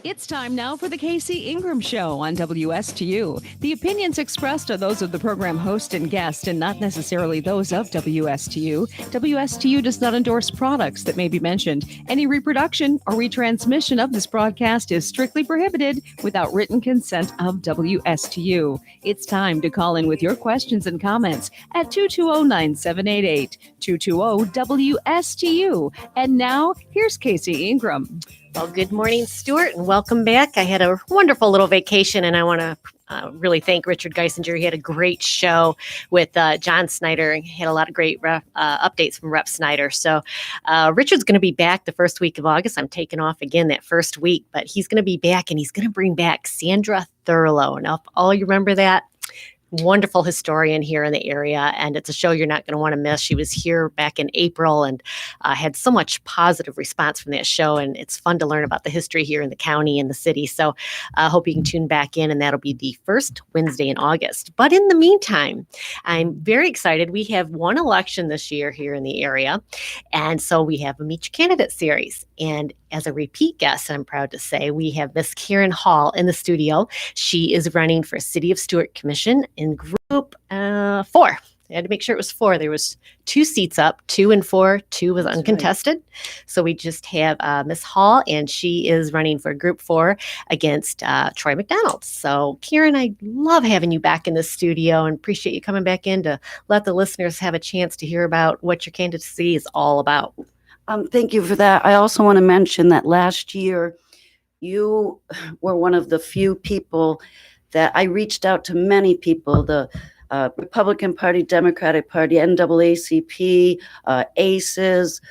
It's time now for the Casey Ingram Show on WSTU. The opinions expressed are those of the program host and guest and not necessarily those of WSTU. WSTU does not endorse products that may be mentioned. Any reproduction or retransmission of this broadcast is strictly prohibited without written consent of WSTU. It's time to call in with your questions and comments at 220-9788, 220-WSTU. And now, here's Casey Ingram. Well, good morning, Stuart, and welcome back. I had a wonderful little vacation, and I want to really thank Richard Geisinger. He had a great show with John Snyder. He had a lot of great updates from Rep Snyder. So Richard's going to be back the first week of August. I'm taking off again that first week, but he's going to be back, and he's going to bring back Sandra Thurlow. Now, if all you remember that, wonderful historian here in the area, and it's a show you're not going to want to miss. She was here back in April and had so much positive response from that show, and it's fun to learn about the history here in the county and the city. So I hope you can tune back in, and that'll be the first Wednesday in August. But in the meantime, I'm very excited. We have one election this year here in the area, and so we have a Meet Your Candidate series. And as a repeat guest, I'm proud to say, we have Miss Karen Hall in the studio. She is running for City of Stuart Commission in Group 4. I had to make sure it was 4. There was 2 seats up, 2 and 4. 2 was uncontested. Right. So we just have Miss Hall, and she is running for Group 4 against Troy McDonald. So Karen, I love having you back in the studio and appreciate you coming back in to let the listeners have a chance to hear about what your candidacy is all about. Thank you for that. I also want to mention that last year, you were one of the few people that I reached out to many people, the Republican Party, Democratic Party, NAACP, ACES,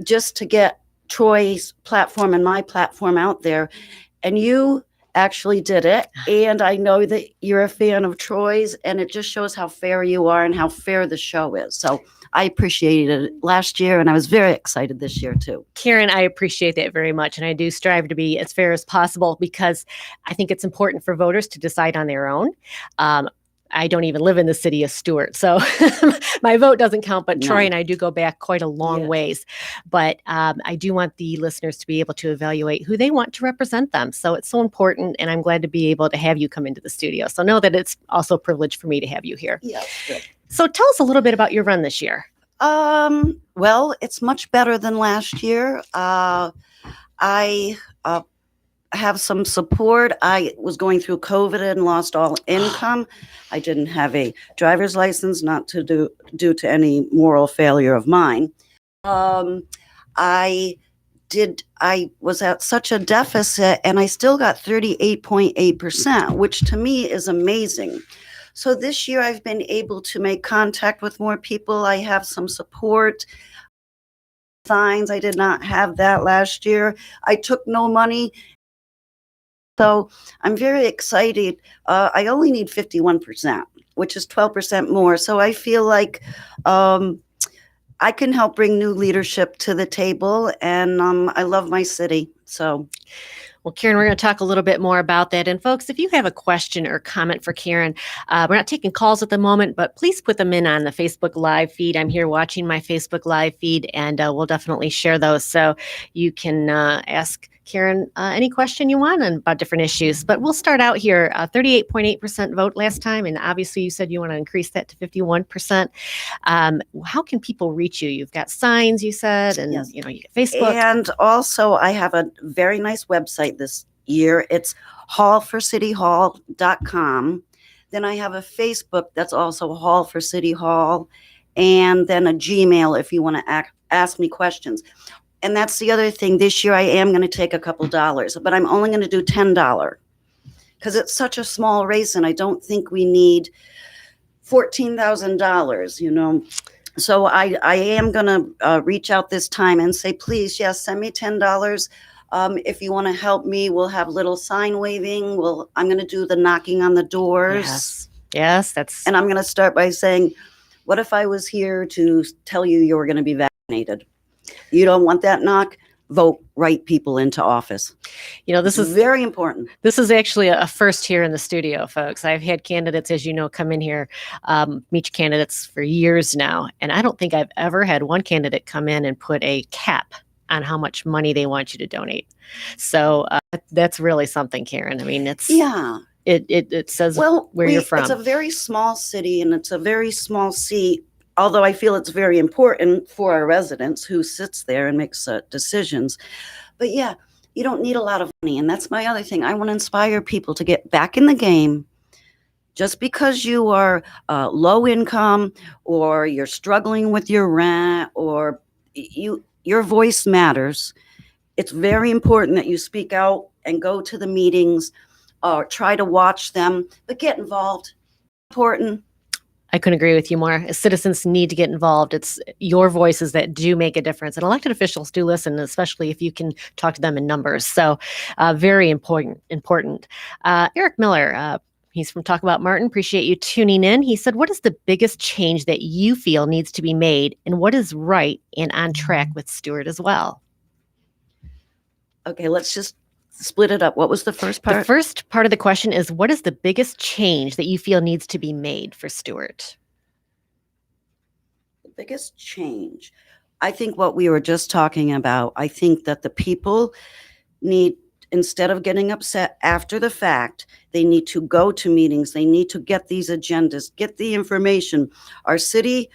just to get Troy's platform and my platform out there. And you actually did it. And I know that you're a fan of Troy's, and it just shows how fair you are and how fair the show is. So I appreciated it last year, and I was very excited this year, too. Karen, I appreciate that very much, and I do strive to be as fair as possible because I think it's important for voters to decide on their own. I don't even live in the city of Stuart, so my vote doesn't count, but Troy and I do go back quite a long ways. But I do want the listeners to be able to evaluate who they want to represent them. So it's so important, and I'm glad to be able to have you come into the studio. So know that it's also a privilege for me to have you here. Yes, good. So tell us a little bit about your run this year. Well, it's much better than last year. I have some support. I was going through COVID and lost all income. I didn't have a driver's license, not due to any moral failure of mine. I was at such a deficit, and I still got 38.8%, which to me is amazing. So this year I've been able to make contact with more people. I have some support. Signs, I did not have that last year. I took no money. So I'm very excited. I only need 51%, which is 12% more. So I feel like I can help bring new leadership to the table, and I love my city. So. Well, Karen, we're going to talk a little bit more about that. And folks, if you have a question or comment for Karen, we're not taking calls at the moment, but please put them in on the Facebook Live feed. I'm here watching my Facebook Live feed, and we'll definitely share those. So you can ask Karen any question you want about different issues. But we'll start out here. 38.8% vote last time. And obviously you said you want to increase that to 51%. How can people reach you? You've got signs, you said, and yes. You got Facebook. And also I have a very nice website this year. It's hallforcityhall.com. Then I have a Facebook that's also Hall for City Hall, and then a Gmail if you want to ask me questions. And that's the other thing. This year I am going to take a couple dollars, but I'm only going to do $10 because it's such a small race, and I don't think we need $14,000, So I am going to reach out this time and say, please, yes, send me $10. If you want to help me, we'll have little sign waving. I'm going to do the knocking on the doors. Yes, And I'm going to start by saying, what if I was here to tell you were going to be vaccinated? You don't want that knock? Vote right people into office. This is very important. This is actually a first here in the studio, folks. I've had candidates, as you know, come in here, meet candidates for years now. And I don't think I've ever had one candidate come in and put a cap on how much money they want you to donate. So that's really something, Karen. I mean, it says where you're from. It's a very small city and it's a very small seat, although I feel it's very important for our residents who sits there and makes decisions. But yeah, you don't need a lot of money. And that's my other thing. I want to inspire people to get back in the game. Just because you are low income or you're struggling with your rent or your voice matters. It's very important that you speak out and go to the meetings or try to watch them, but get involved. Important. I couldn't agree with you more. Citizens need to get involved. It's your voices that do make a difference. And elected officials do listen, especially if you can talk to them in numbers. So very important. Eric Miller, he's from Talk About Martin. Appreciate you tuning in. He said, what is the biggest change that you feel needs to be made and what is right and on track with Stuart as well? Okay, let's just split it up. What was the first part? The first part of the question is, what is the biggest change that you feel needs to be made for Stuart? The biggest change. I think what we were just talking about, I think that the people need, instead of getting upset after the fact, they need to go to meetings. They need to get these agendas, get the information. Our city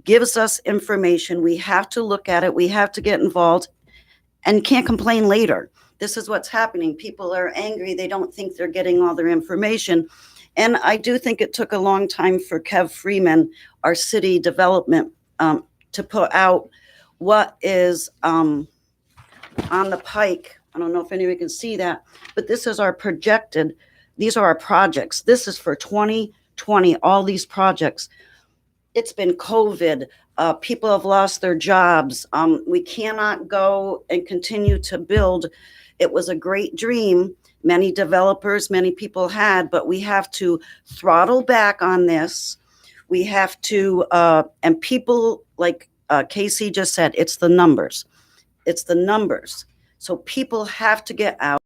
gives us information. We have to look at it. We have to get involved and can't complain later. This is what's happening. People are angry. They don't think they're getting all their information. And I do think it took a long time for Kev Freeman, our city development, to put out what is on the pike. I don't know if anyone can see that, but this is our projected. These are our projects. This is for 2020, all these projects. It's been COVID. People have lost their jobs. We cannot go and continue to build. It was a great dream. Many developers, many people had, but we have to throttle back on this. We have to, and people like Casey just said, it's the numbers. It's the numbers. So people have to get out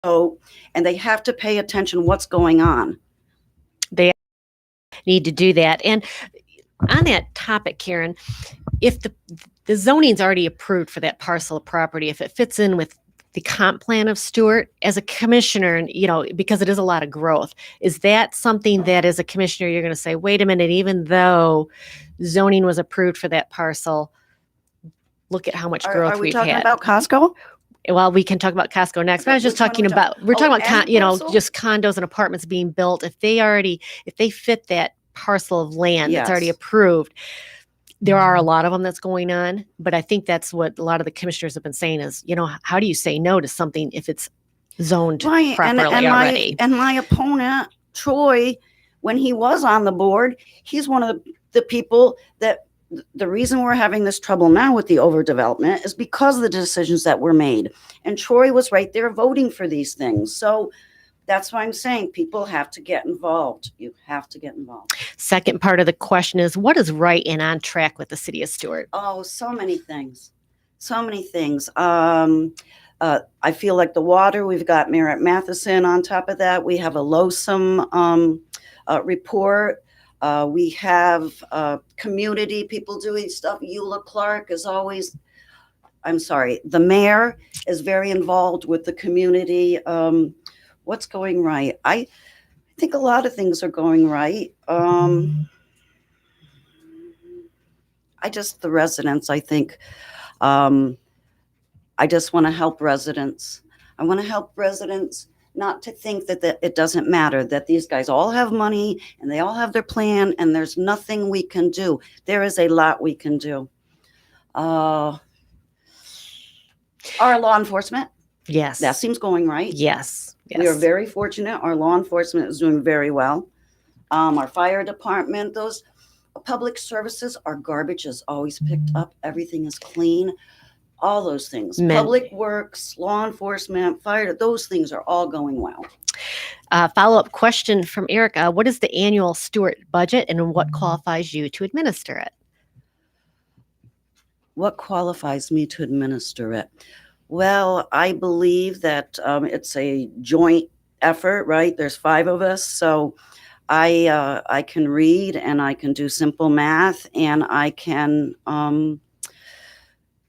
and they have to pay attention what's going on. They need to do that. And on that topic, Karen, if the zoning's already approved for that parcel of property, if it fits in with the comp plan of Stuart, as a commissioner, because it is a lot of growth, is that something that as a commissioner, you're going to say, wait a minute, even though zoning was approved for that parcel, look at how much growth are we we've talking had. about Costco? Well, we can talk about Costco next, but I was just talking about, we're talking about, just condos and apartments being built. If they fit that parcel of land that's already approved, there are a lot of them that's going on, but I think that's what a lot of the commissioners have been saying is, how do you say no to something if it's zoned properly already? And my opponent, Troy, when he was on the board, he's one of the people that the reason we're having this trouble now with the overdevelopment is because of the decisions that were made. And Troy was right there voting for these things. So that's why I'm saying people have to get involved. You have to get involved. Second part of the question is, what is right and on track with the city of Stuart? Oh, so many things. So many things. I feel like the water, we've got Merritt Matheson on top of that. We have a LOSUM report. We have community people doing stuff. Eula Clark is always, the mayor is very involved with the community. What's going right? I think a lot of things are going right. The residents, I think, I just want to help residents. I want to help residents not to think that it doesn't matter, that these guys all have money and they all have their plan and there's nothing we can do. There is a lot we can do. Our law enforcement. Yes. That seems going right. Yes. We are very fortunate. Our law enforcement is doing very well. Our fire department, those public services, our garbage is always picked up. Everything is clean. All those things. Public works, law enforcement, fire, those things are all going well. Follow-up question from Erica. What is the annual Stuart budget and what qualifies you to administer it? What qualifies me to administer it? Well, I believe that it's a joint effort, right? There's 5 of us. So I can read and I can do simple math and I can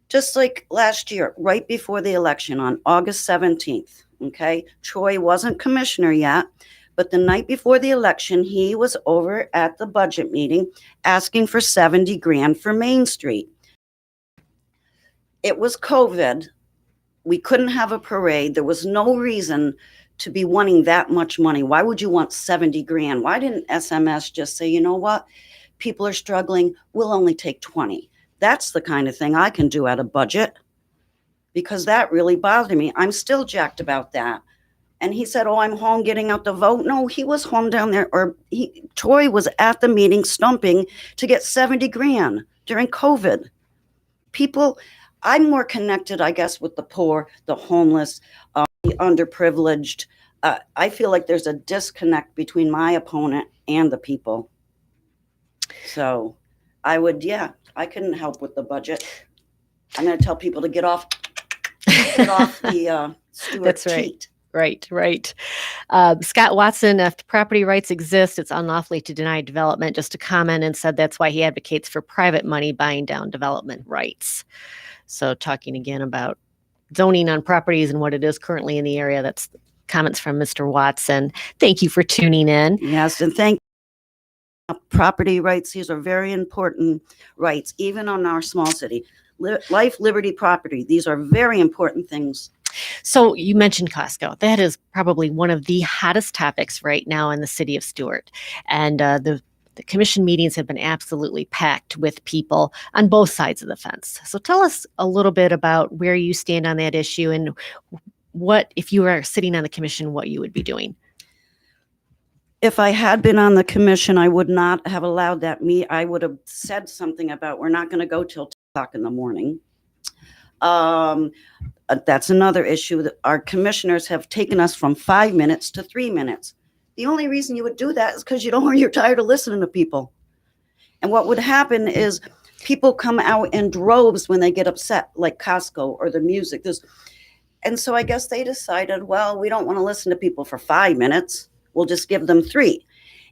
Just like last year, right before the election on August 17th, okay? Troy wasn't commissioner yet, but the night before the election, he was over at the budget meeting asking for 70 grand for Main Street. It was COVID. We couldn't have a parade. There was no reason to be wanting that much money. Why would you want 70 grand? Why didn't SMS just say, you know what? People are struggling. We'll only take 20. That's the kind of thing I can do out of budget, because that really bothered me. I'm still jacked about that. And he said, oh, I'm home getting out the vote. No, he was home down there, or Troy was at the meeting stumping to get 70 grand during COVID. People, I'm more connected, I guess, with the poor, the homeless, the underprivileged. I feel like there's a disconnect between my opponent and the people. So I couldn't help with the budget. I'm going to tell people to get off the Stewart That's right. cheat. Right. Scott Watson, if property rights exist, it's unlawfully to deny development, just to comment, and said that's why he advocates for private money buying down development rights. So talking again about zoning on properties and what it is currently in the area. That's comments from Mr. Watson. Thank you for tuning in. Yes, and thank you. Property rights, these are very important rights, even on our small city. Life, liberty, property, these are very important things. So you mentioned Costco. That is probably one of the hottest topics right now in the city of Stewart. And the commission meetings have been absolutely packed with people on both sides of the fence. So tell us a little bit about where you stand on that issue, and what, if you were sitting on the commission, what you would be doing. If I had been on the commission, I would not have allowed that I would have said something about, we're not going to go till 2 o'clock in the morning. That's another issue, that our commissioners have taken us from 5 minutes to 3 minutes. The only reason you would do that is because you're tired of listening to people. And what would happen is people come out in droves when they get upset, like Costco or the music. And so I guess they decided, well, we don't want to listen to people for 5 minutes. We'll just give them 3.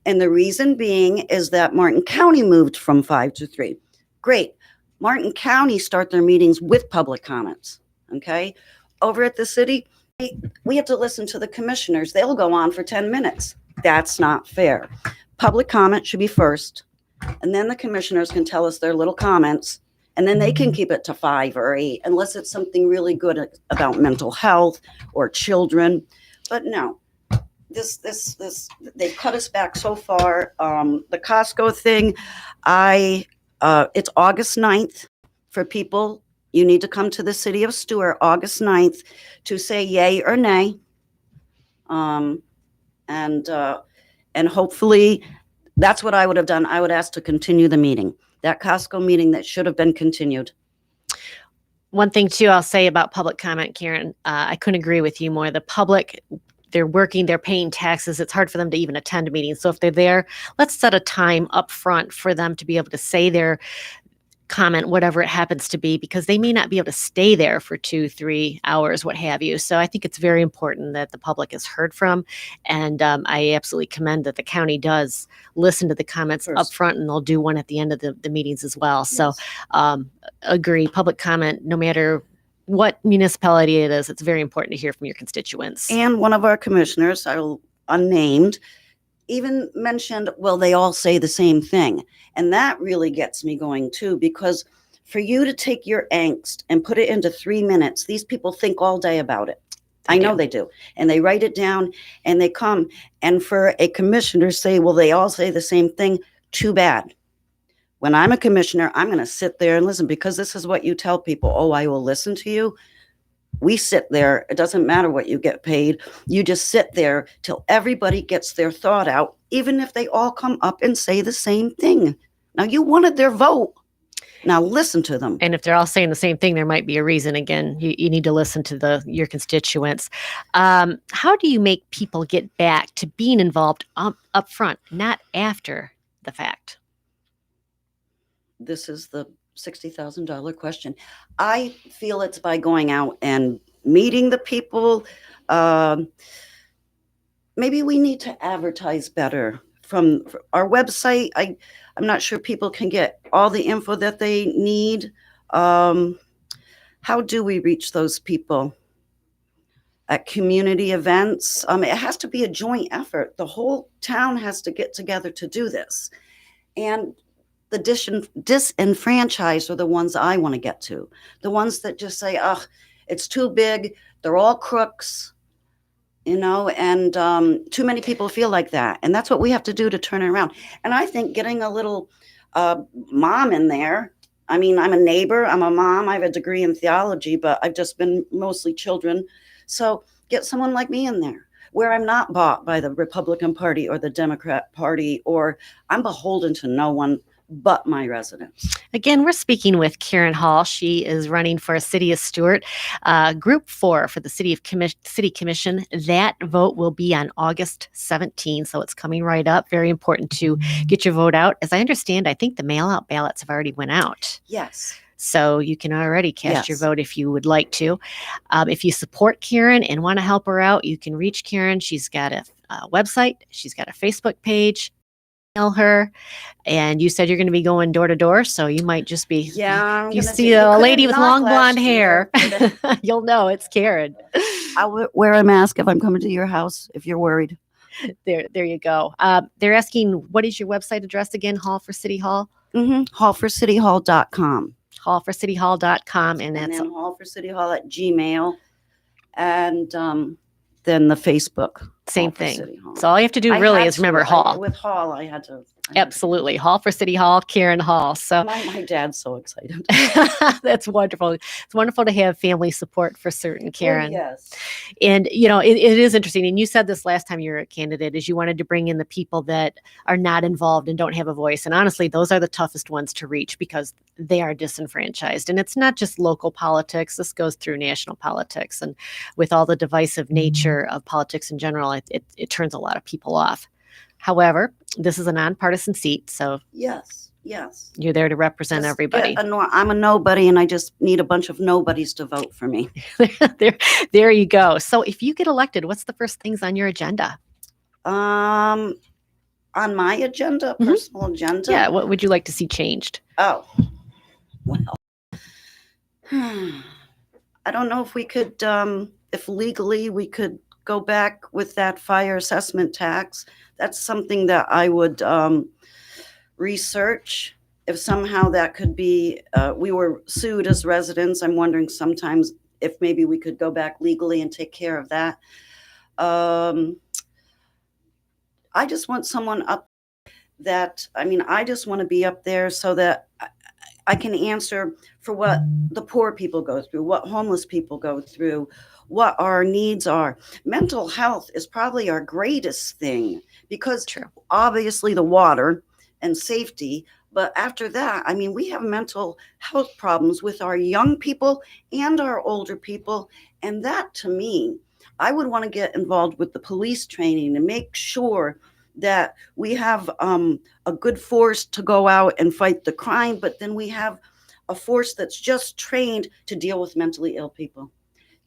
And the reason being is that Martin County moved from 5 to 3. Great. Martin County start their meetings with public comments. Okay. Over at the city, we have to listen to the commissioners. They'll go on for 10 minutes. That's not fair. Public comment should be first, and then the commissioners can tell us their little comments, and then they can keep it to 5 or 8, unless it's something really good about mental health or children. But no, they've cut us back so far. The Costco thing, it's August 9th for people. You need to come to the city of Stewart August 9th to say yay or nay. And hopefully that's what I would have done. I would ask to continue the meeting. That Costco meeting that should have been continued. One thing too, I'll say about public comment, Karen, I couldn't agree with you more. The public, they're working, they're paying taxes. It's hard for them to even attend a meeting. So if they're there, let's set a time up front for them to be able to say their comment, whatever it happens to be, because they may not be able to stay there for 2-3 hours, what have you. So I think it's very important that the public is heard from. And I absolutely commend that the county does listen to the comments up front, and they'll do one at the end of the meetings as well. Yes. So agree, public comment, no matter what municipality it is, it's very important to hear from your constituents. And one of our commissioners, unnamed, even mentioned, well, they all say the same thing. And that really gets me going too, because for you to take your angst and put it into 3 minutes, these people think all day about it. I know they do. And they write it down and they come. And for a commissioner to say, well, they all say the same thing, too bad. When I'm a commissioner, I'm going to sit there and listen, because this is what you tell people. Oh, I will listen to you. We sit there. It doesn't matter what you get paid. You just sit there till everybody gets their thought out, even if they all come up and say the same thing. Now, you wanted their vote. Now listen to them. And if they're all saying the same thing, there might be a reason. Again, you need to listen to your constituents. How do you make people get back to being involved up front, not after the fact? This is the $60,000 question. I feel it's by going out and meeting the people. Maybe we need to advertise better from our website. I'm not sure people can get all the info that they need. how do we reach those people? At community events. It has to be a joint effort. The whole town has to get together to do this. And the disenfranchised are the ones I want to get to. The ones that just say, oh, it's too big. They're all crooks, and too many people feel like that. And that's what we have to do to turn it around. And I think getting a little mom in there. I mean, I'm a neighbor. I'm a mom. I have a degree in theology, but I've just been mostly children. So get someone like me in there where I'm not bought by the Republican Party or the Democrat Party, or I'm beholden to no one but my residents. Again, we're speaking with Karen Hall. She is running for City of Stuart, Group 4 for the City Commission. That vote will be on August 17th, so it's coming right up. Very important to get your vote out. As I understand, I think the mail-out ballots have already went out. Yes. So you can already cast your vote if you would like to. If you support Karen and want to help her out, you can reach Karen. She's got a website. She's got a Facebook page. Email her. And you said you're going to be going door to door, so you might just be. Yeah. You see a lady with long blonde hair, you'll know it's Karen. I'll wear a mask if I'm coming to your house, if you're worried. There you go. They're asking, what is your website address again? Hall for City Hall? hallforcityhall.com. hallforcityhall.com, and that's then hallforcityhall at Gmail, and then the Facebook. Same thing. So all you have to do really is remember Hall. With Hall, I had to. Absolutely. Hall for City Hall, Karen Hall. So my dad's so excited. That's wonderful. It's wonderful to have family support for certain, Karen. Oh, yes. And, it is interesting. And you said this last time you were a candidate, is you wanted to bring in the people that are not involved and don't have a voice. And honestly, those are the toughest ones to reach because they are disenfranchised. And it's not just local politics. This goes through national politics. And with all the divisive nature of politics in general, it turns a lot of people off. However, this is a nonpartisan seat, so yes, you're there to represent everybody. I'm a nobody, and I just need a bunch of nobodies to vote for me. There you go. So if you get elected, what's the first things on your agenda? On my agenda, personal agenda? Yeah, what would you like to see changed? Oh, well, I don't know if we could, if legally we could go back with that fire assessment tax. That's something that I would research. If somehow that could be, we were sued as residents. I'm wondering sometimes if maybe we could go back legally and take care of that. I just want someone up I just want to be up there so that I can answer for what the poor people go through, what homeless people go through, what our needs are. Mental health is probably our greatest thing because obviously the water and safety, but after that, we have mental health problems with our young people and our older people. And that, to me, I would want to get involved with the police training to make sure that we have a good force to go out and fight the crime, but then we have a force that's just trained to deal with mentally ill people,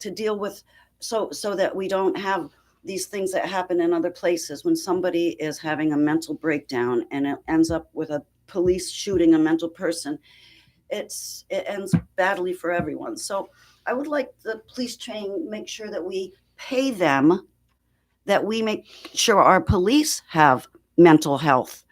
to deal with so that we don't have these things that happen in other places when somebody is having a mental breakdown and it ends up with a police shooting a mental person. It ends badly for everyone. So I would like the police training, make sure that we pay them, that we make sure our police have mental health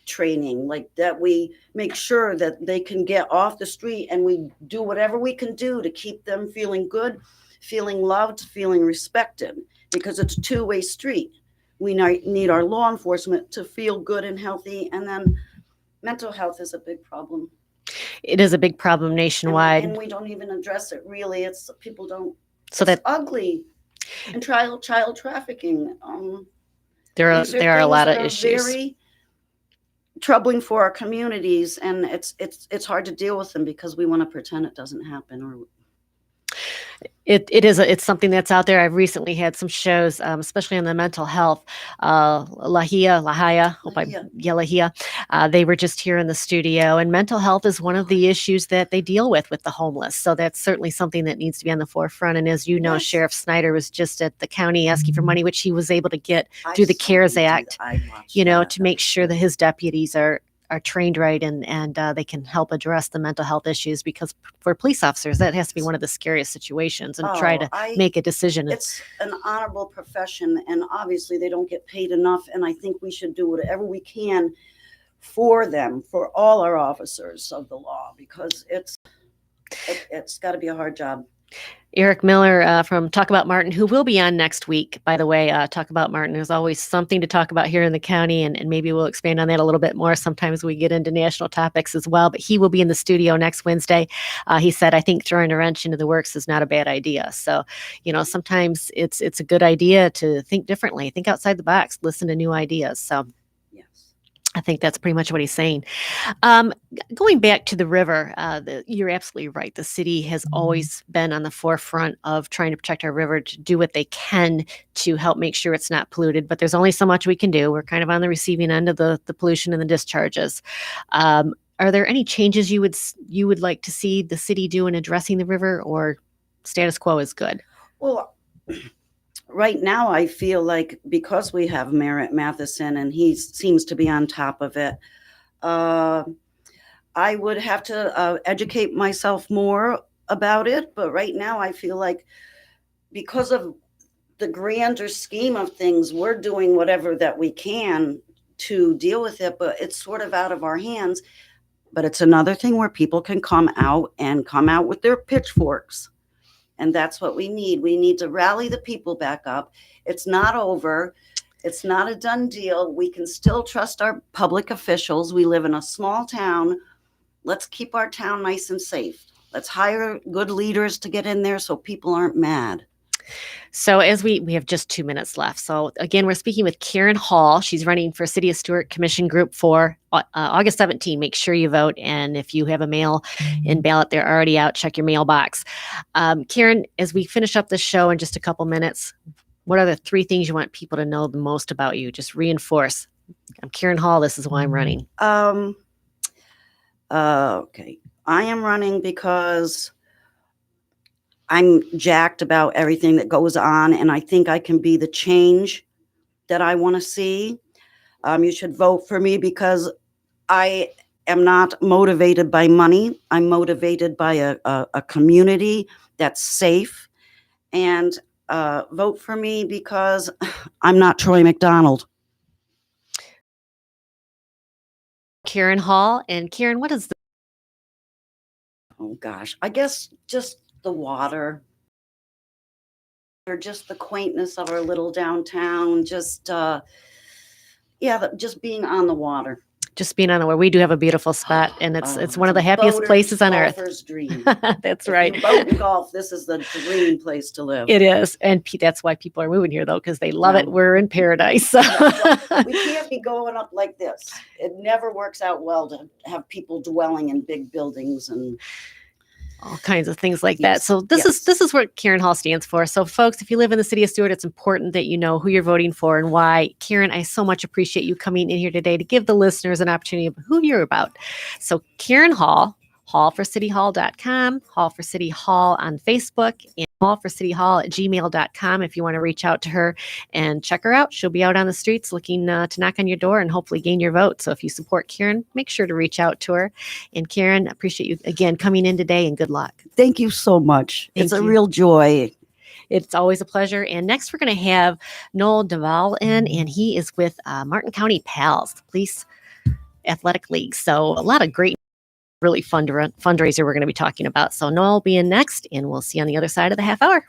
training, like that we make sure that they can get off the street and we do whatever we can do to keep them feeling good, feeling loved, feeling respected, because it's a two-way street. We need our law enforcement to feel good and healthy, and then mental health is a big problem. It is a big problem nationwide. And we don't even address it really. It's people don't. So it's ugly. And child trafficking. There are a lot of issues. Very troubling for our communities, and it's hard to deal with them because we want to pretend it doesn't happen. Or It's something that's out there. I've recently had some shows, especially on the mental health. Lahia. They were just here in the studio, and mental health is one of the issues that they deal with the homeless. So that's certainly something that needs to be on the forefront. And as you know, yes. Sheriff Snyder was just at the county asking for money, which he was able to get through the CARES Act, to make sure that his deputies are are trained right and they can help address the mental health issues, because for police officers, that has to be one of the scariest situations, and try to make a decision. It's an honorable profession, and obviously they don't get paid enough, and I think we should do whatever we can for them, for all our officers of the law, because it's got to be a hard job. Eric Miller from Talk About Martin, who will be on next week, by the way. Talk About Martin, there's always something to talk about here in the county, and maybe we'll expand on that a little bit more. Sometimes we get into national topics as well, but he will be in the studio next Wednesday. He said, I think throwing a wrench into the works is not a bad idea. So, sometimes it's a good idea to think differently, think outside the box, listen to new ideas. So I think that's pretty much what he's saying. Going back to the river, you're absolutely right. The city has always been on the forefront of trying to protect our river, to do what they can to help make sure it's not polluted. But there's only so much we can do. We're kind of on the receiving end of the pollution and the discharges. Are there any changes you would like to see the city do in addressing the river, or status quo is good? Well, right now, I feel like because we have Merritt Matheson and he seems to be on top of it, I would have to educate myself more about it. But right now, I feel like because of the grander scheme of things, we're doing whatever that we can to deal with it, but it's sort of out of our hands. But it's another thing where people can come out with their pitchforks. And that's what we need. We need to rally the people back up. It's not over. It's not a done deal. We can still trust our public officials. We live in a small town. Let's keep our town nice and safe. Let's hire good leaders to get in there so people aren't mad. So as we have just 2 minutes left. So again, we're speaking with Karen Hall. She's running for City of Stewart Commission Group for August 17. Make sure you vote. And if you have a mail-in ballot, they're already out. Check your mailbox. Karen, as we finish up the show in just a couple minutes, what are the 3 things you want people to know the most about you? Just reinforce. I'm Karen Hall. This is why I'm running. Okay. I am running because I'm jacked about everything that goes on, and I think I can be the change that I want to see. You should vote for me because I am not motivated by money. I'm motivated by a community that's safe. And vote for me because I'm not Troy McDonald. Karen Hall. And Karen, what is Oh gosh, I guess just the water, or just the quaintness of our little downtown. Just just being on the water. Just being on the where we do have a beautiful spot, and it's one of the happiest places on earth. Golfer's dream. That's right. If you boat and golf, this is the dream place to live. It is, and that's why people are moving here, though, because they love it. We're in paradise. We can't be going up like this. It never works out well to have people dwelling in big buildings and all kinds of things like that. So this is what Karen Hall stands for. So folks, if you live in the city of Stewart, it's important that you know who you're voting for and why. Karen, I so much appreciate you coming in here today to give the listeners an opportunity of who you're about. So Karen Hall, hallforcityhall.com, Hall for City Hall on Facebook, and hallforcityhall@gmail.com if you want to reach out to her and check her out. She'll be out on the streets looking to knock on your door and hopefully gain your vote. So if you support Karen, make sure to reach out to her. And Karen, appreciate you again coming in today, and good luck. Thank you so much. It's a real joy. It's always a pleasure. And next we're going to have Noel Duvall in, and he is with Martin County PALS, the Police Athletic League. So a lot of great, really fun fundraiser we're going to be talking about. So Noel will be in next, and we'll see you on the other side of the half hour.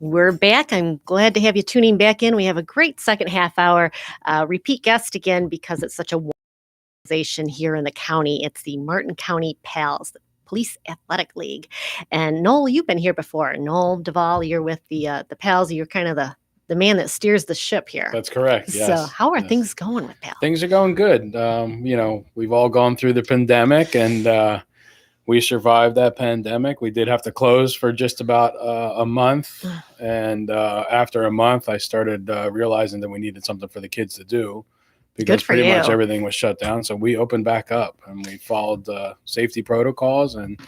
We're back. I'm glad to have you tuning back in. We have a great second half hour. Repeat guest again because it's such a organization here in the county. It's the Martin County PALS, the Police Athletic League. And Noel, you've been here before. Noel Duvall, you're with the PALS. You're kind of the man that steers the ship here. That's correct. Yes. So how are things going with PALS? Things are going good. We've all gone through the pandemic, and we survived that pandemic. We did have to close for just about a month. And after a month, I started realizing that we needed something for the kids to do because pretty much everything was shut down. So we opened back up and we followed safety protocols, and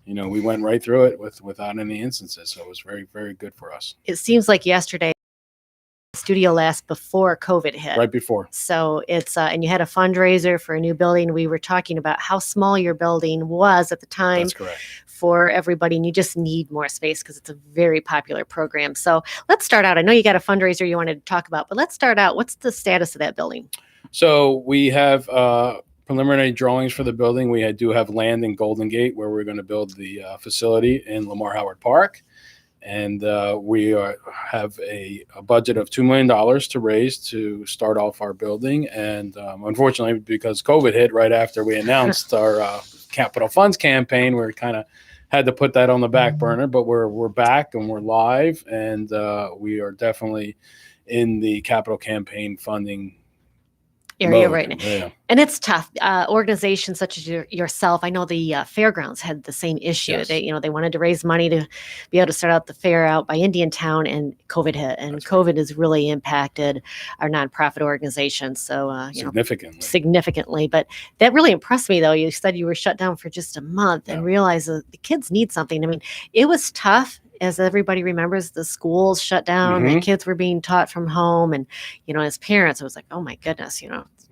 we went right through it without any instances. So it was very, very good for us. It seems like yesterday, studio last before COVID hit. Right before. So it's, and you had a fundraiser for a new building. We were talking about how small your building was at the time. That's correct. For everybody, and you just need more space because it's a very popular program. So let's start out. I know you got a fundraiser you wanted to talk about, but let's start out. What's the status of that building? So we have preliminary drawings for the building. We do have land in Golden Gate where we're going to build the facility in Lamar Howard Park. And we have a budget of $2 million to raise to start off our building. And unfortunately, because COVID hit right after we announced our capital funds campaign, we kind of had to put that on the back burner. But we're back and we're live, and we are definitely in the capital campaign funding area mode. right now. Yeah. And it's tough. Organizations such as yourself, I know the fairgrounds had the same issue. Yes. They wanted to raise money to be able to start out the fair out by Indiantown, and COVID hit, and That's COVID has really impacted our nonprofit organizations. So significantly. But that really impressed me, though. You said you were shut down for just a month and realized that the kids need something. I mean, it was tough. As everybody remembers, the schools shut down, the kids were being taught from home. And, as parents, it was like, oh my goodness,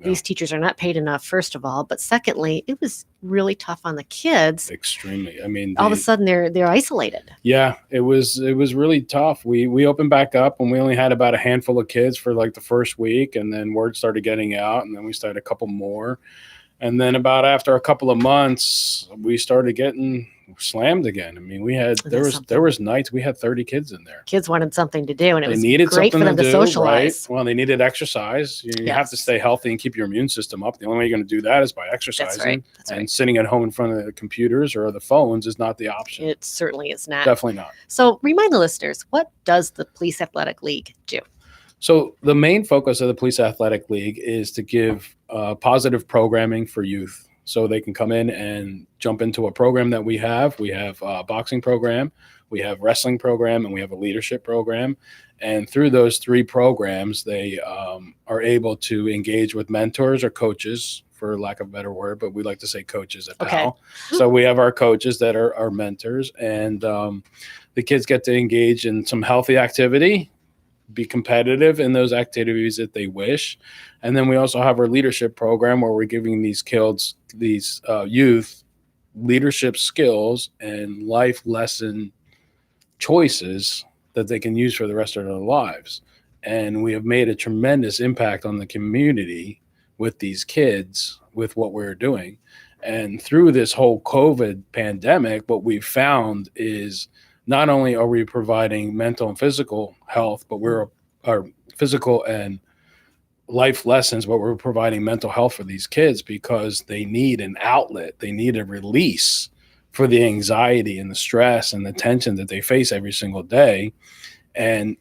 these teachers are not paid enough, first of all. But secondly, it was really tough on the kids. Extremely. I mean, all of a sudden they're isolated. Yeah, it was really tough. We opened back up and we only had about a handful of kids for like the first week, and then word started getting out, and then we started a couple more. And then after a couple of months, we started getting slammed again. I mean, there was nights we had 30 kids in there. Kids wanted something to do, and it was needed great for them to socialize. Right? Well, they needed exercise. You have to stay healthy and keep your immune system up. The only way you're going to do that is by exercising. That's right. Sitting at home in front of the computers or the phones is not the option. It certainly is not. Definitely not. So remind the listeners, what does the Police Athletic League do? So the main focus of the Police Athletic League is to give positive programming for youth, so they can come in and jump into a program that we have. We have a boxing program, we have wrestling program, and we have a leadership program. And through those three programs, they are able to engage with mentors or coaches, for lack of a better word, but we like to say coaches at PAL. So we have our coaches that are our mentors, and the kids get to engage in some healthy activity, be competitive in those activities that they wish. And then we also have our leadership program where we're giving these kids, these youth, leadership skills and life lesson choices that they can use for the rest of their lives. And we have made a tremendous impact on the community with these kids, with what we're doing. And through this whole COVID pandemic, what we've found is not only are we providing mental and physical health, but our physical and life lessons, but we're providing mental health for these kids because they need an outlet. They need a release for the anxiety and the stress and the tension that they face every single day. And,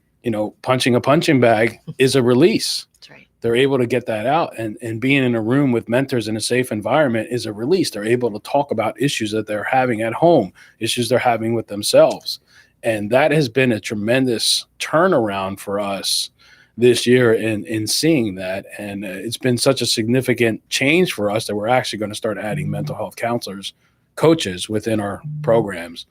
punching a punching bag is a release. That's right. They're able to get that out, and being in a room with mentors in a safe environment is a release. They're able to talk about issues that they're having at home, issues they're having with themselves. And that has been a tremendous turnaround for us this year in seeing that. And it's been such a significant change for us that we're actually going to start adding mental health counselors, coaches within our programs.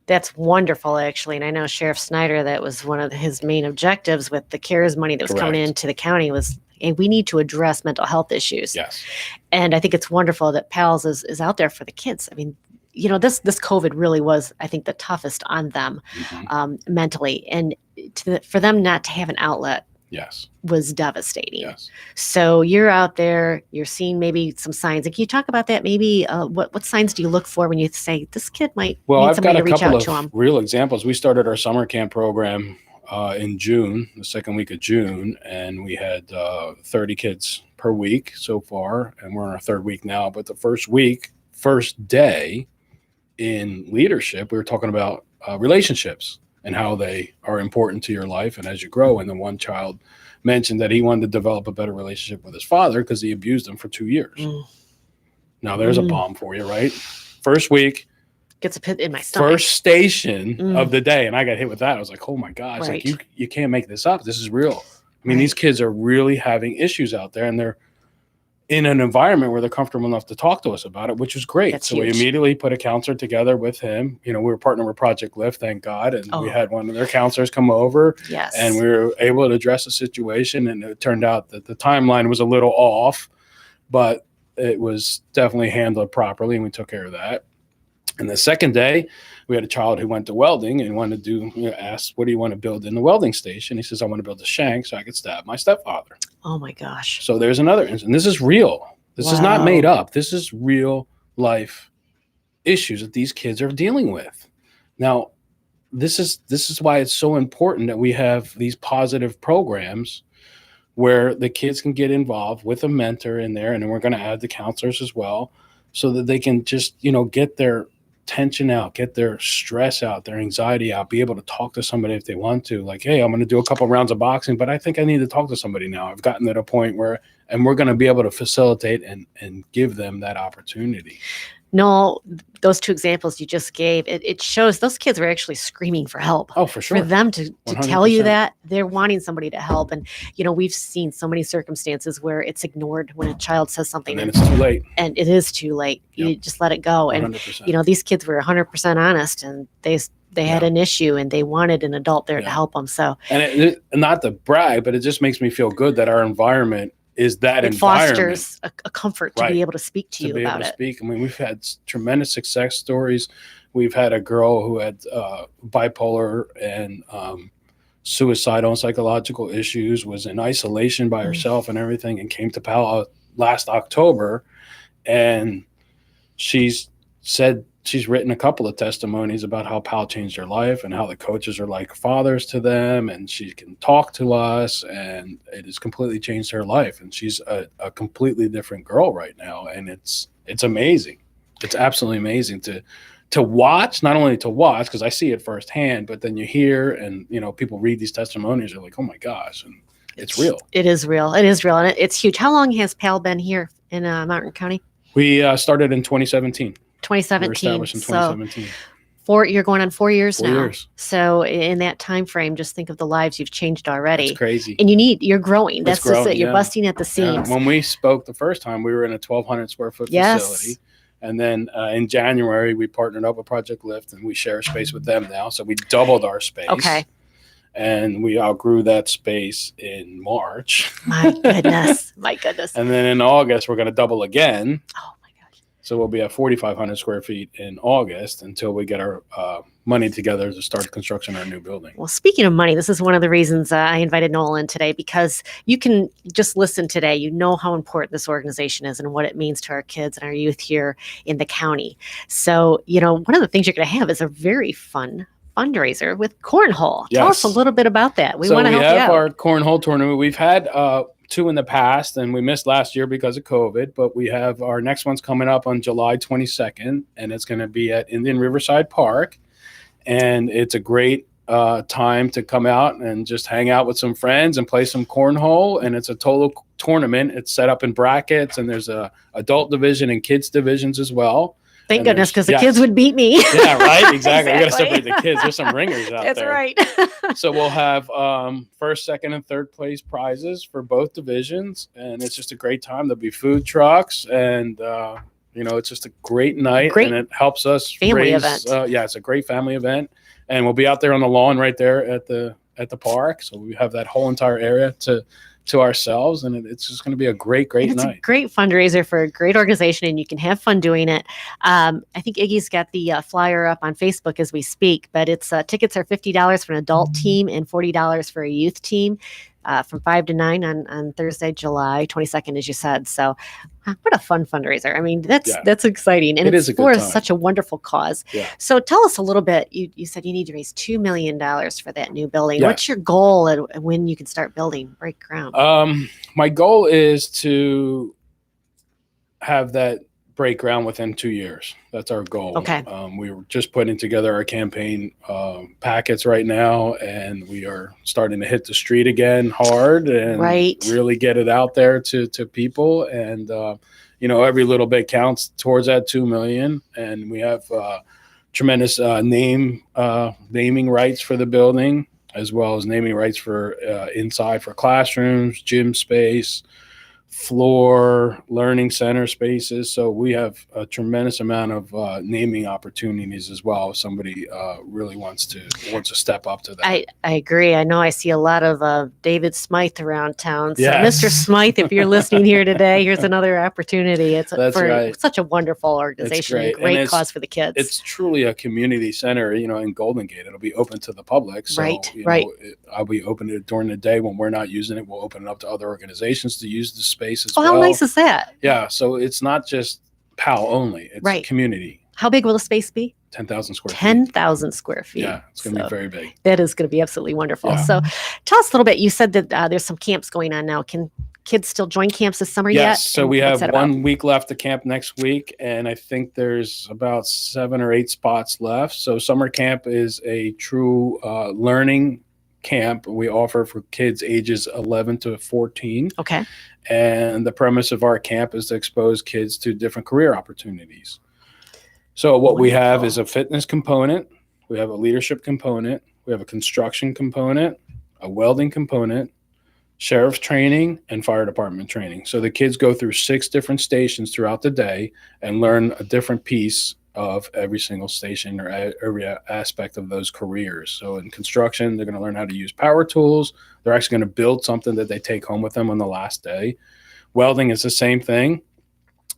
That's wonderful, actually. And I know Sheriff Snyder, that was one of his main objectives with the CARES money that was coming into the county was, and we need to address mental health issues. Yes. And I think it's wonderful that PALS is out there for the kids. I mean, this COVID really was, I think, the toughest on them mentally. And for them not to have an outlet Yes. was devastating. Yes. So you're out there, you're seeing maybe some signs. And can you talk about that? Maybe what signs do you look for when you say this kid might Well, need I've got somebody a to reach couple out to of him? real examples. We started our summer camp program in June, the second week of June, and we had 30 kids per week so far, and we're on our third week now. But the first day in leadership, we were talking about relationships and how they are important to your life and as you grow. And then one child mentioned that he wanted to develop a better relationship with his father because he abused him for 2 years. Now there's a bomb for you, right? First week, gets a pit in my stomach. first station of the day, and I got hit with that. I was like, oh my gosh, Right. like you can't make this up. This is real. I mean, these kids are really having issues out there, and they're in an environment where they're comfortable enough to talk to us about it, which was great. That's so huge. we immediately put a counselor together with him. You know, we were partnered with Project Lift, thank God, and we had one of their counselors come over, Yes. and we were able to address the situation. And it turned out that the timeline was a little off, but it was definitely handled properly, and we took care of that. And the second day, we had a child who went to welding and wanted to do, asked, what do you want to build in the welding station? He says, I want to build a shank so I could stab my stepfather. Oh my gosh. So there's another instance. This is real. This is not made up. This is real life issues that these kids are dealing with. Now, this is why it's so important that we have these positive programs where the kids can get involved with a mentor in there, and then we're going to add the counselors as well, so that they can just, get their tension out, get their stress out, their anxiety out, be able to talk to somebody if they want to. Like, hey, I'm going to do a couple rounds of boxing, but I think I need to talk to somebody now. I've gotten to a point where, and we're going to be able to facilitate and give them that opportunity. No, those two examples you just gave, it shows those kids were actually screaming for help. Oh, for sure. For them to 100%. tell you that, they're wanting somebody to help. And, we've seen so many circumstances where it's ignored when a child says something. And then it's too late. And it is too late. Yep. You just let it go. 100%. And, these kids were 100% honest, and they had an issue, and they wanted an adult there to help them. So, and it, not to brag, but it just makes me feel good that our environment is that it environment. fosters a comfort to be able to speak to you about it. Speak. I mean, we've had tremendous success stories. We've had a girl who had bipolar and suicidal and psychological issues, was in isolation by herself and everything, and came to PAL last October. And she's said she's written a couple of testimonies about how PAL changed her life and how the coaches are like fathers to them, and she can talk to us, and it has completely changed her life. And she's a completely different girl right now. And it's amazing. It's absolutely amazing to watch, not only to watch, because I see it firsthand, but then you hear and, people read these testimonies, you're like, oh my gosh. And it's real. It is real. It is real. And it's huge. How long has PAL been here in Mountain County? We started in 2017. 2017. We were established in 2017. So you're going on 4 years now. 4 years. So in that time frame, just think of the lives you've changed already. It's crazy. And you're growing. That's just it. You're busting at the seams. When we spoke the first time, we were in a 1,200 square foot facility. And then in January, we partnered up with Project Lift, and we share space with them now. So we doubled our space. Okay. And we outgrew that space in March. My goodness. My goodness. And then in August, we're going to double again. Oh, my gosh. So we'll be at 4,500 square feet in August until we get our money together to start construction on our new building. Well, speaking of money, this is one of the reasons I invited Noel in today, because you can just listen today. You know how important this organization is and what it means to our kids and our youth here in the county. So, one of the things you're going to have is a very fun fundraiser with cornhole. Yes. Tell us a little bit about that. We want to help you out. We have our cornhole tournament. We've had two in the past, and we missed last year because of COVID, but we have our next one's coming up on July 22nd, and it's going to be at Indian Riverside Park. And it's a great time to come out and just hang out with some friends and play some cornhole. And it's a total tournament. It's set up in brackets, and there's a adult division and kids divisions as well. Thank goodness, because the kids would beat me. Yeah, right. Exactly. We got to separate the kids. There's some ringers out there. That's right. So we'll have first, second, and third place prizes for both divisions, and it's just a great time. There'll be food trucks, and it's just a great night, and it helps us family raise. Event. It's a great family event, and we'll be out there on the lawn right there at the park. So we have that whole entire area to ourselves, and it's just going to be a great night. It's a great fundraiser for a great organization, and you can have fun doing it. I think Iggy's got the flyer up on Facebook as we speak, but it's tickets are $50 for an adult team and $40 for a youth team. from 5 to 9 on Thursday, July 22nd, as you said. So what a fun fundraiser. I mean, that's exciting. And It is it's a good for time. such a wonderful cause. Yeah. So tell us a little bit. You said you need to raise $2 million for that new building. Yes. What's your goal and when you can start building, break ground? My goal is to have that break ground within 2 years. That's our goal. Okay. We were just putting together our campaign packets right now, and we are starting to hit the street again hard and really get it out there to people. And, every little bit counts towards that 2 million. And we have tremendous naming rights for the building, as well as naming rights for inside for classrooms, gym space, floor, learning center spaces. So we have a tremendous amount of naming opportunities as well. If somebody really wants to step up to that. I agree. I know I see a lot of David Smythe around town. So Yes. Mr. Smythe, if you're listening here today, here's another opportunity. It's such a wonderful organization, great cause for the kids. It's truly a community center, in Golden Gate. It'll be open to the public. So, I'll be open it during the day when we're not using it. We'll open it up to other organizations to use the space as well. How nice is that? Yeah. So it's not just PAL only. It's community. How big will the space be? 10,000 square feet. 10,000 square feet. Yeah, it's going to be very big. That is going to be absolutely wonderful. Yeah. So tell us a little bit. You said that there's some camps going on now. Can kids still join camps this summer yet? Yes. So we have 1 week left of camp next week, and I think there's about 7 or 8 spots left. So summer camp is a true learning camp we offer for kids ages 11 to 14. Okay. And the premise of our camp is to expose kids to different career opportunities. So what we have is a fitness component, we have a leadership component, we have a construction component, a welding component, sheriff's training, and fire department training. So the kids go through 6 different stations throughout the day and learn a different piece of every single station or every aspect of those careers. So in construction, they're going to learn how to use power tools. They're actually going to build something that they take home with them on the last day. Welding is the same thing.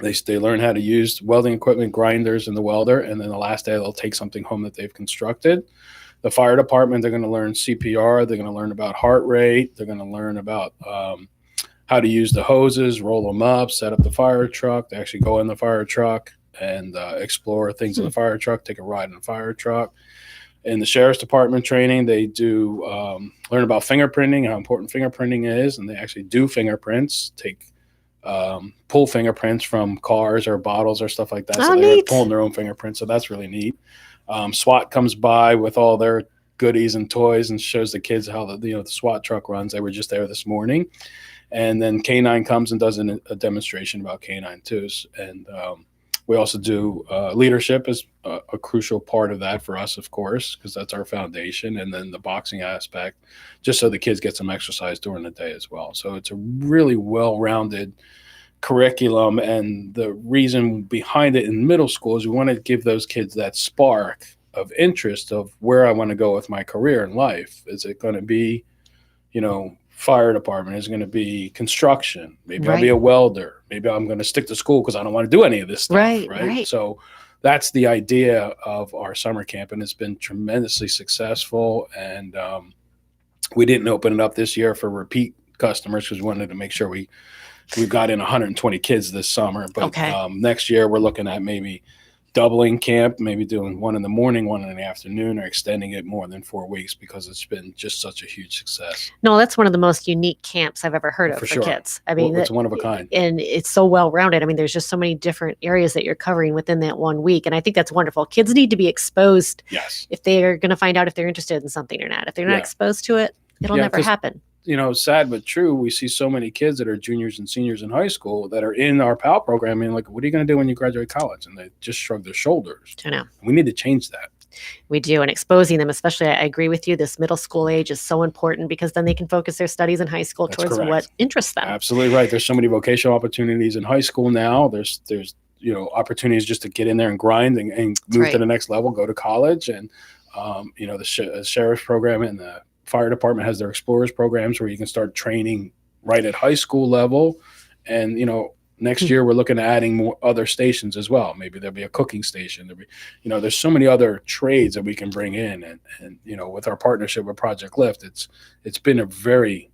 They learn how to use welding equipment, grinders, and the welder, and then the last day they'll take something home that they've constructed. The fire department, they're going to learn CPR. They're going to learn about heart rate. They're going to learn about how to use the hoses, roll them up, set up the fire truck. They actually go in the fire truck and explore things in the fire truck, take a ride in the fire truck. In the sheriff's department training, they do learn about fingerprinting, how important fingerprinting is, and they actually do fingerprints, pull fingerprints from cars or bottles or stuff like that. So they're pulling their own fingerprints, so that's really neat. SWAT comes by with all their goodies and toys and shows the kids how the SWAT truck runs. They were just there this morning. And then K9 comes and does a demonstration about K9 too. And we also do leadership is a crucial part of that for us, of course, because that's our foundation. And then the boxing aspect, just so the kids get some exercise during the day as well. So it's a really well-rounded curriculum. And the reason behind it in middle school is we want to give those kids that spark of interest of where I want to go with my career in life. Is it going to be, fire department? Is going to be construction? Maybe I'll be a welder. Maybe I'm going to stick to school because I don't want to do any of this stuff. Right. So that's the idea of our summer camp, and it's been tremendously successful. And we didn't open it up this year for repeat customers because we wanted to make sure we got in 120 kids this summer. But next year we're looking at maybe doubling camp, maybe doing 1 in the morning, 1 in the afternoon, or extending it more than 4 weeks because it's been just such a huge success. No, that's one of the most unique camps I've ever heard of for kids. I mean, it's one of a kind. And it's so well-rounded. I mean, there's just so many different areas that you're covering within that 1 week. And I think that's wonderful. Kids need to be exposed if they're going to find out if they're interested in something or not. If they're not exposed to it, it'll never happen. Sad but true, we see so many kids that are juniors and seniors in high school that are in our PAL program and like, what are you going to do when you graduate college? And they just shrug their shoulders. I know. We need to change that. We do. And exposing them, especially, I agree with you, this middle school age is so important because then they can focus their studies in high school towards what interests them. Absolutely right. There's so many vocational opportunities in high school now. There's opportunities just to get in there and grind and move to the next level, go to college. And, the sheriff's program and the fire department has their explorers programs where you can start training right at high school level. And, next year we're looking at adding more other stations as well. Maybe there'll be a cooking station. There'll be, there's so many other trades that we can bring in. And with our partnership with Project Lift, it's been a very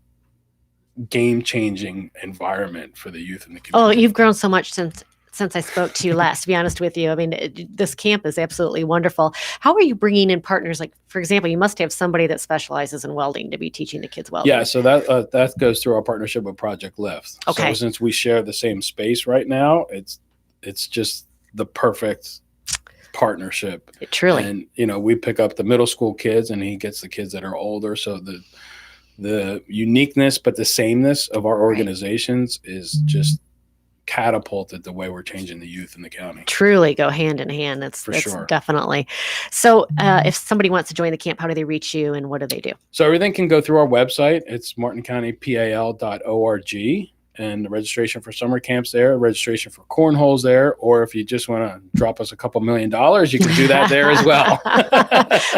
game-changing environment for the youth in the Oh, community. you've grown so much since I spoke to you last, to be honest with you. I mean, this camp is absolutely wonderful. How are you bringing in partners? Like, for example, you must have somebody that specializes in welding to be teaching the kids welding. Yeah, so that goes through our partnership with Project Lift. Okay. So since we share the same space right now, it's just the perfect partnership. Truly. And we pick up the middle school kids, and he gets the kids that are older. So the uniqueness but the sameness of our organizations is just catapulted the way we're changing the youth in the county. Truly go hand in hand. That's sure. Definitely. So if somebody wants to join the camp, how do they reach you and what do they do? So everything can go through our website. It's martincountypal.org. And the registration for summer camps there, registration for cornholes there, or if you just want to drop us a couple $1 million, you can do that there as well.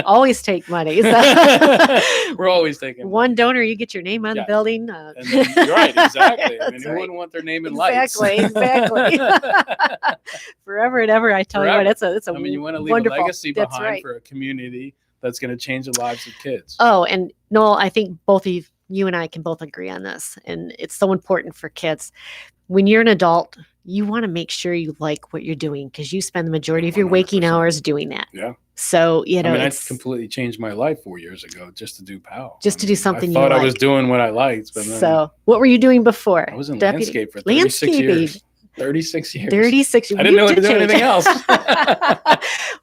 Always take money. So we're always taking one donor, you get your name on the building. And then, you're right, exactly. I mean, who wouldn't want their name in lights? Exactly. Forever and ever, I tell you what, it's a you want to leave wonderful a legacy behind right. for a community that's going to change the lives of kids. Oh, and Noel, I think both of you and I can both agree on this. And it's so important for kids. When you're an adult, you want to make sure you like what you're doing because you spend the majority of your 100%. Waking hours doing that. Yeah. So, I completely changed my life 4 years ago just to do PAL. Just to do something I you thought I liked. was doing what I liked. But then so what were you doing before? I was in landscape for 36 years. 36 years. 36 years. I didn't know to do anything else.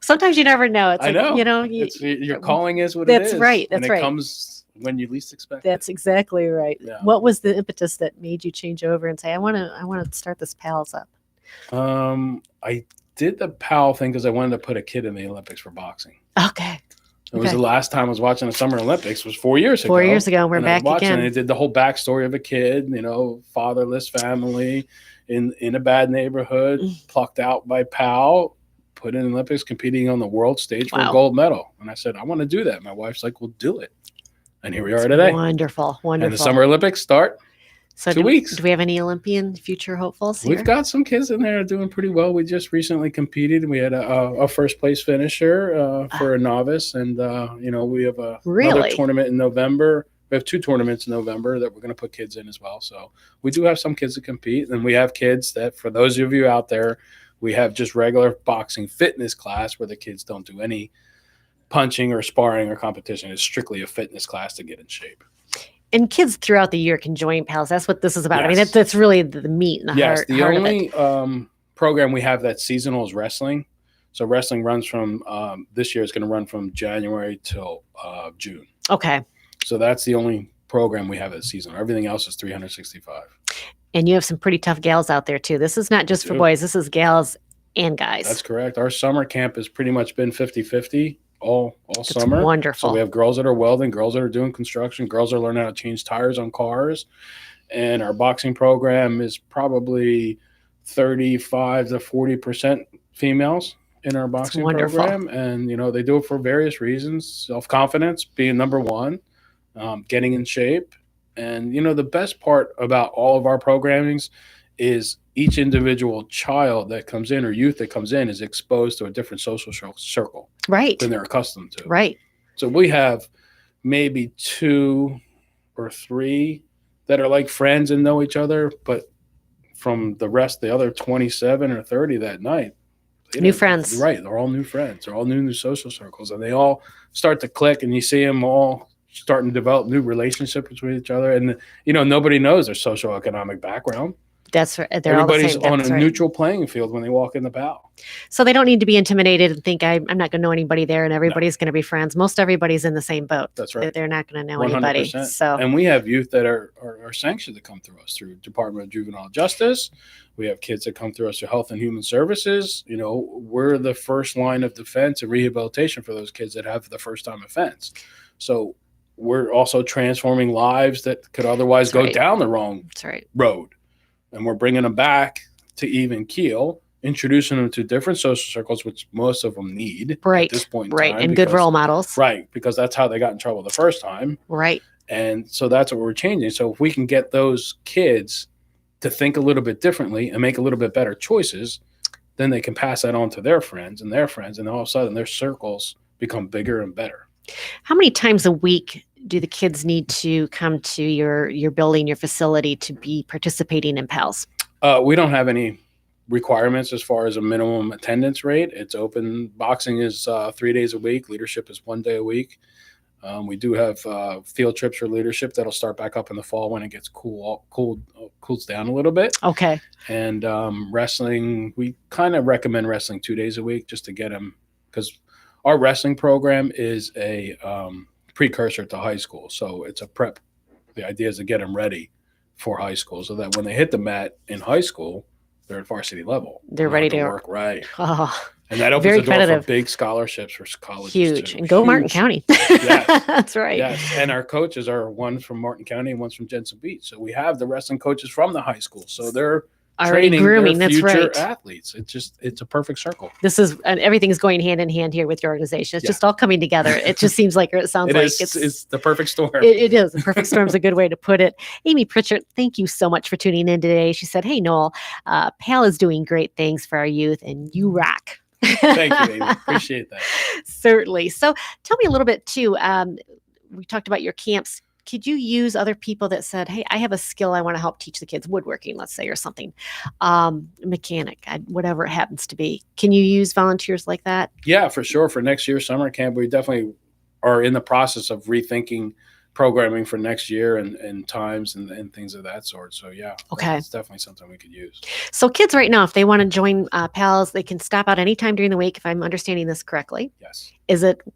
Sometimes you never know. It's I know. Your calling is what it is. That's right. That's right. It comes when you least expect That's exactly right. Yeah. What was the impetus that made you change over and say, I want to start this PALS up? I did the PAL thing because I wanted to put a kid in the Olympics for boxing. Okay. It was the last time I was watching the Summer Olympics was 4 years ago. 4 years ago. We're back again. And they did the whole backstory of a kid, fatherless family in a bad neighborhood, plucked out by PAL, put in the Olympics, competing on the world stage for a gold medal. And I said, I want to do that. My wife's like, well, do it. And here we are today. Wonderful. And the Summer Olympics start 2 weeks. Do we have any Olympian future hopefuls here? We've got some kids in there doing pretty well. We just recently competed. We had a first place finisher for a novice. And, we have another tournament in November. We have 2 tournaments in November that we're going to put kids in as well. So we do have some kids that compete. And we have kids that, for those of you out there, we have just regular boxing fitness class where the kids don't do any punching or sparring or competition. It's strictly a fitness class to get in shape. And kids throughout the year can join PALS. That's what this is about. Yes. I mean, that's really the meat and the heart. The only program we have that's seasonal is wrestling. So wrestling runs from this year is going to run from January till June. Okay. So that's the only program we have that's seasonal. Everything else is 365. And you have some pretty tough gals out there too. This is not just for boys. This is gals and guys. That's correct. Our summer camp has pretty much been 50-50 all summer. Wonderful. So we have girls that are welding, girls that are doing construction, girls that are learning how to change tires on cars. And our boxing program is probably 35 to 40% females in our boxing program. And, they do it for various reasons. Self-confidence being number one, getting in shape. And, the best part about all of our programmings is each individual child that comes in or youth that comes in is exposed to a different social circle than they're accustomed to. Right. So we have maybe 2 or 3 that are like friends and know each other, but from the rest, the other 27 or 30 that night, new friends. Right. They're all new friends. They're all new social circles, and they all start to click, and you see them all starting to develop new relationships between each other. And, nobody knows their socioeconomic background. That's right. Everybody's on a neutral playing field when they walk in the PAL. So they don't need to be intimidated and think I'm not going to know anybody there and everybody's going to be friends. Most everybody's in the same boat. That's right. They're not going to know 100%. anybody. So, and we have youth that are sanctioned to come through us through Department of Juvenile Justice. We have kids that come through us through Health and Human Services. We're the first line of defense and rehabilitation for those kids that have the first time offense. So we're also transforming lives that could otherwise go down the wrong road. And we're bringing them back to even keel, introducing them to different social circles, which most of them need at this point in time. And good role models. Right, because that's how they got in trouble the first time. Right. And so that's what we're changing. So if we can get those kids to think a little bit differently and make a little bit better choices, then they can pass that on to their friends, and all of a sudden their circles become bigger and better. How many times a week do the kids need to come to your building, your facility to be participating in PALS? We don't have any requirements as far as a minimum attendance rate. It's open. Boxing is 3 days a week. Leadership is 1 day a week. We do have field trips for leadership that'll start back up in the fall when it gets cools down a little bit. Okay. And wrestling, we kind of recommend wrestling 2 days a week just to get them, because our wrestling program is a precursor to high school. So it's a prep. The idea is to get them ready for high school so that when they hit the mat in high school, they're at varsity level. They're ready to work. Right. Oh, And that opens very the door competitive. for big scholarships for colleges. Huge. Too. And go Huge. Martin County. Yes. That's right. Yes. And our coaches are one's from Martin County and one's from Jensen Beach. So we have the wrestling coaches from the high school. So they're Already training grooming. their That's future right. athletes. It's a perfect circle. This is, and everything's going hand in hand here with your organization. It's Yeah. just all coming together. It just seems like, or it sounds like It's the perfect storm. It is. The perfect storm is a good way to put it. Amy Pritchard, thank you so much for tuning in today. She said, "Hey, Noel, PAL is doing great things for our youth, and you rock." Thank you, Amy. Appreciate that. Certainly. So tell me a little bit too. We talked about your camps. Could you use other people that said, "Hey, I have a skill I want to help teach the kids, woodworking, let's say, or something, mechanic, whatever it happens to be." Can you use volunteers like that? Yeah, for sure. For next year's summer camp, we definitely are in the process of rethinking programming for next year and times and things of that sort. So yeah, Okay. it's definitely something we could use. So kids right now, if they want to join PALS, they can stop out anytime during the week, if I'm understanding this correctly. Yes.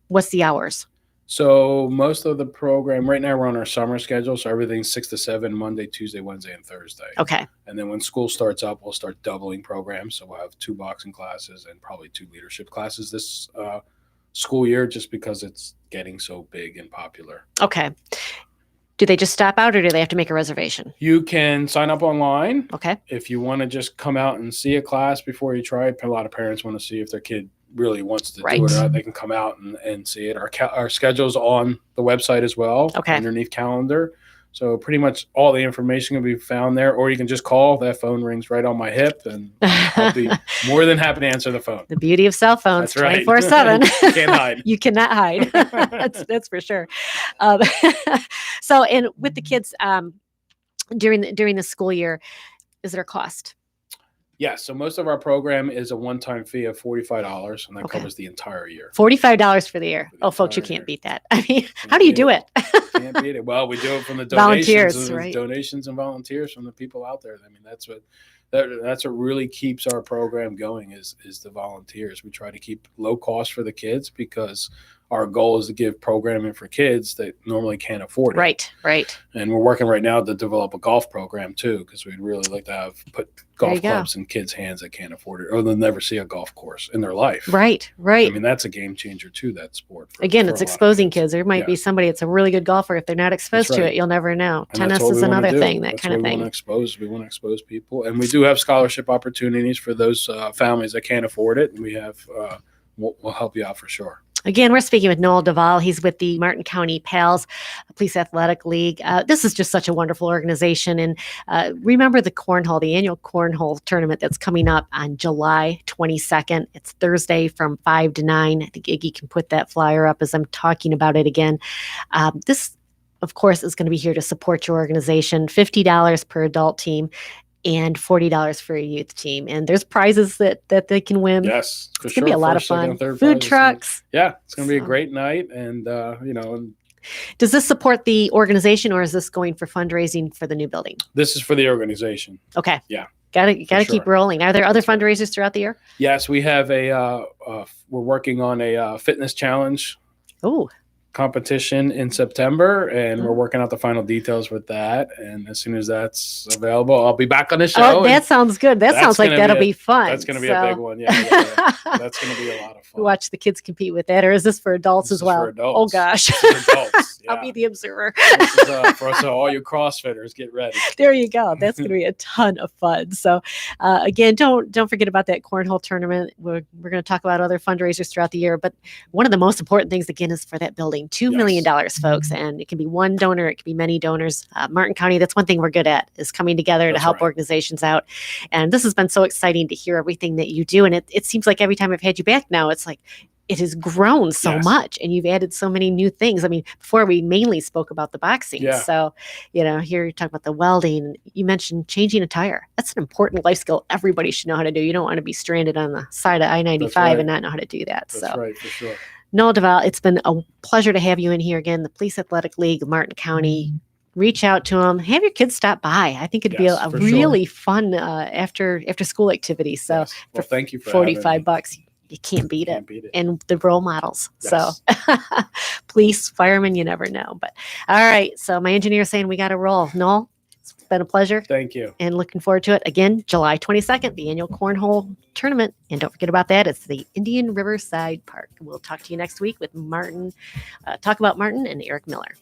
What's the hours? So most of the program right now, we're on our summer schedule. So everything's 6 to 7, Monday, Tuesday, Wednesday, and Thursday. Okay. And then when school starts up, we'll start doubling programs. So we'll have 2 boxing classes and probably 2 leadership classes this school year, just because it's getting so big and popular. Okay. Do they just stop out, or do they have to make a reservation? You can sign up online. Okay. If you want to just come out and see a class before you try it, a lot of parents want to see if their kid really wants to do it or not. They can come out and see it. Our schedule's on the website as well, Okay. underneath calendar. So pretty much all the information can be found there, or you can just call. That phone rings right on my hip, and I'll be more than happy to answer the phone. The beauty of cell phones, That's right. 24/7. You can't hide. You cannot hide. That's for sure. So, and with the kids during the school year, is there a cost? Yes. So most of our program is a one-time fee of $45, and that Okay. covers the entire year. $45 for the year. For the Oh, folks, you entire can't year. beat that. I mean, how do you do it? Can't beat it. Well, we do it from the Volunteers, donations, right. Donations and volunteers from the people out there. I mean, that's what really keeps our program going is the volunteers. We try to keep low cost for the kids because our goal is to give programming for kids that normally can't afford it. Right. And we're working right now to develop a golf program too, because we'd really like to put There golf you go. clubs in kids' hands that can't afford it, or they'll never see a golf course in their life. Right. I mean, that's a game changer too, that sport. Again, for it's a lot of exposing kids. There might be Yeah. somebody that's a really good golfer. If they're not exposed to right. it, you'll never know. And Tennis that's what is we wanna another do. thing, that That's kind of what thing. We want to expose people, and we do have scholarship opportunities for those families that can't afford it. And we have, we'll help you out for sure. Again, we're speaking with Noel Duvall. He's with the Martin County PALS Police Athletic League. This is just such a wonderful organization. And remember the annual cornhole tournament that's coming up on July 22nd. It's Thursday from 5 to 9. I think Iggy can put that flyer up as I'm talking about it again. This, of course, is going to be here to support your organization. $50 per adult team and $40 for a youth team. And there's prizes that they can win. Yes, for It's sure. going to be a lot of First, second, fun. and third Food prizes. trucks. Yeah, it's going to be a So- great night, and Does this support the organization, or is this going for fundraising for the new building? this is for the organization. Okay. Yeah. Gotta keep sure. rolling. Are there other That's right. fundraisers throughout the year? Yes, we have we're working on a fitness challenge Oh, competition in September, and we're Oh. working out the final details with that. And as soon as that's available, I'll be back on the show. that sounds good. That that's sounds like gonna that'll be be fun. That's going to be a big one. Yeah. That's going to be a lot of fun. Watch the kids compete with that, or is this for adults This as is well? for adults. Oh gosh, This is for adults. I'll Yeah. be the observer. This is, for all you CrossFitters, get ready. There you go. That's going to be a ton of fun. So, again, don't forget about that cornhole tournament. We're going to talk about other fundraisers throughout the year, but one of the most important things again is for that building, $2 million, folks, and it can be one donor, it can be many donors. Martin County, that's one thing we're good at, is coming together to That's help right. organizations out. And this has been so exciting to hear everything that you do. And it seems like every time I've had you back now, it's like it has grown so Yes. much, and you've added so many new things. I mean, before we mainly spoke about the boxing. Yeah. So, here you talk about the welding. You mentioned changing a tire. That's an important life skill everybody should know how to do. You don't want to be stranded on the side of I-95 That's right. and not know how to do that. That's right, for sure. Noel Duval, it's been a pleasure to have you in here again. The Police Athletic League, Martin County. Reach out to them. Have your kids stop by. I think it'd be Yes, a for really fun after school activity. So Yes. Well, thank you for $45, you can't beat it. Can't beat it. And the role models. Yes. So police, firemen, you never know. But all right. So my engineer's saying we got to roll. Noel, it's been a pleasure. Thank you. And looking forward to it. Again, July 22nd, the annual cornhole tournament. And don't forget about that. It's the Indian Riverside Park. We'll talk to you next week with Martin, talk about Martin and Eric Miller.